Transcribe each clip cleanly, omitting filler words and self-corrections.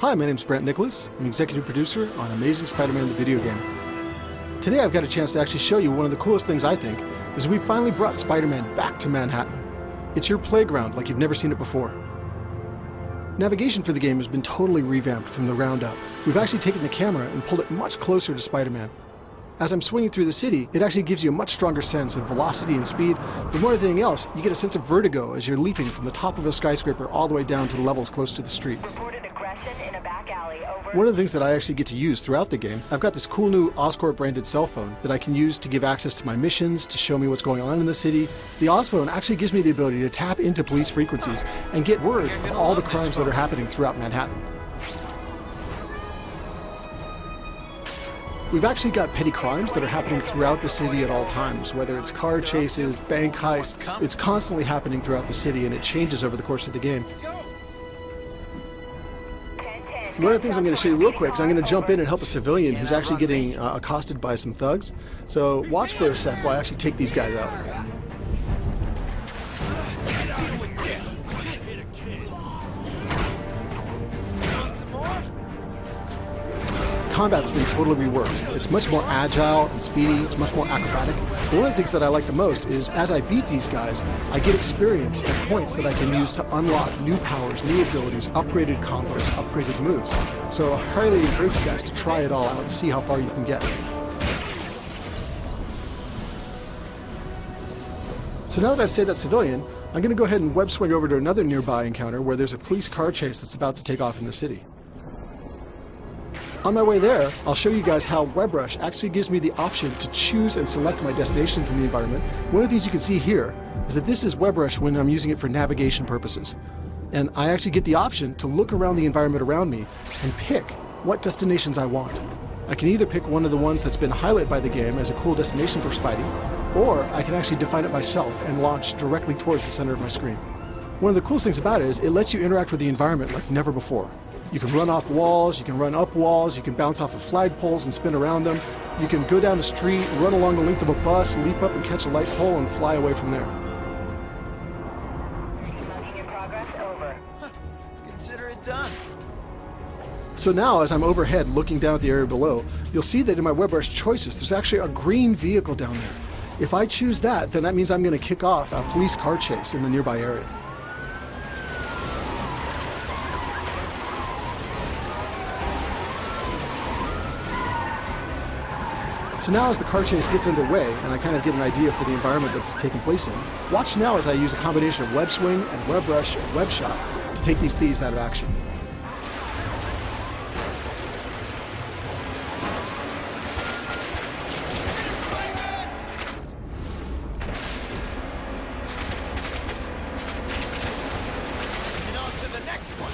Hi, my name's Brent Nicholas. I'm executive producer on Amazing Spider-Man the video game. Today I've got a chance to actually show you one of the coolest things I think, is we finally brought Spider-Man back to Manhattan. It's your playground like you've never seen it before. Navigation for the game has been totally revamped from the ground up. We've actually taken the camera and pulled it much closer to Spider-Man. As I'm swinging through the city, it actually gives you a much stronger sense of velocity and speed, but more than anything else, you get a sense of vertigo as you're leaping from the top of a skyscraper all the way down to the levels close to the street. One of the things that I actually get to use throughout the game, I've got this cool new Oscorp branded cell phone that I can use to give access to my missions, to show me what's going on in the city. The Osphone actually gives me the ability to tap into police frequencies and get word of all the crimes that are happening throughout Manhattan. We've actually got petty crimes that are happening throughout the city at all times, whether it's car chases, bank heists. It's constantly happening throughout the city and it changes over the course of the game. One of the things I'm going to show you real quick is I'm going to jump in and help a civilian who's actually getting accosted by some thugs. So watch for a sec while I actually take these guys out. Combat's been totally reworked. It's much more agile and speedy, it's much more acrobatic. But one of the things that I like the most is as I beat these guys, I get experience and points that I can use to unlock new powers, new abilities, upgraded combos, upgraded moves. So I highly encourage you guys to try it all out and see how far you can get. So now that I've saved that civilian, I'm going to go ahead and web swing over to another nearby encounter where there's a police car chase that's about to take off in the city. On my way there, I'll show you guys how WebRush actually gives me the option to choose and select my destinations in the environment. One of the things you can see here is that this is WebRush when I'm using it for navigation purposes. And I actually get the option to look around the environment around me and pick what destinations I want. I can either pick one of the ones that's been highlighted by the game as a cool destination for Spidey, or I can actually define it myself and launch directly towards the center of my screen. One of the coolest things about it is it lets you interact with the environment like never before. You can run off walls, you can run up walls, you can bounce off of flagpoles and spin around them. You can go down the street, run along the length of a bus, leap up and catch a light pole and fly away from there. Progress over. Consider it done. So now as I'm overhead looking down at the area below, you'll see that in my WebRush choices there's actually a green vehicle down there. If I choose that, then that means I'm going to kick off a police car chase in the nearby area. So now as the car chase gets underway, and I kind of get an idea for the environment that's taking place in, watch now as I use a combination of web swing and WebRush and web shot to take these thieves out of action. And on to the next one.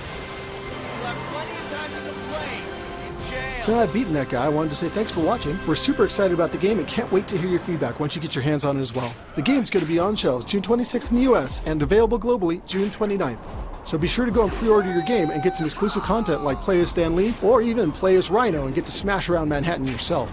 We'll have plenty of time to complain. In jail. So now I've beaten that guy, I wanted to say thanks for watching. We're super excited about the game and can't wait to hear your feedback once you get your hands on it as well. The game's going to be on shelves June 26th in the US and available globally June 29th. So be sure to go and pre-order your game and get some exclusive content like play as Stan Lee or even play as Rhino and get to smash around Manhattan yourself.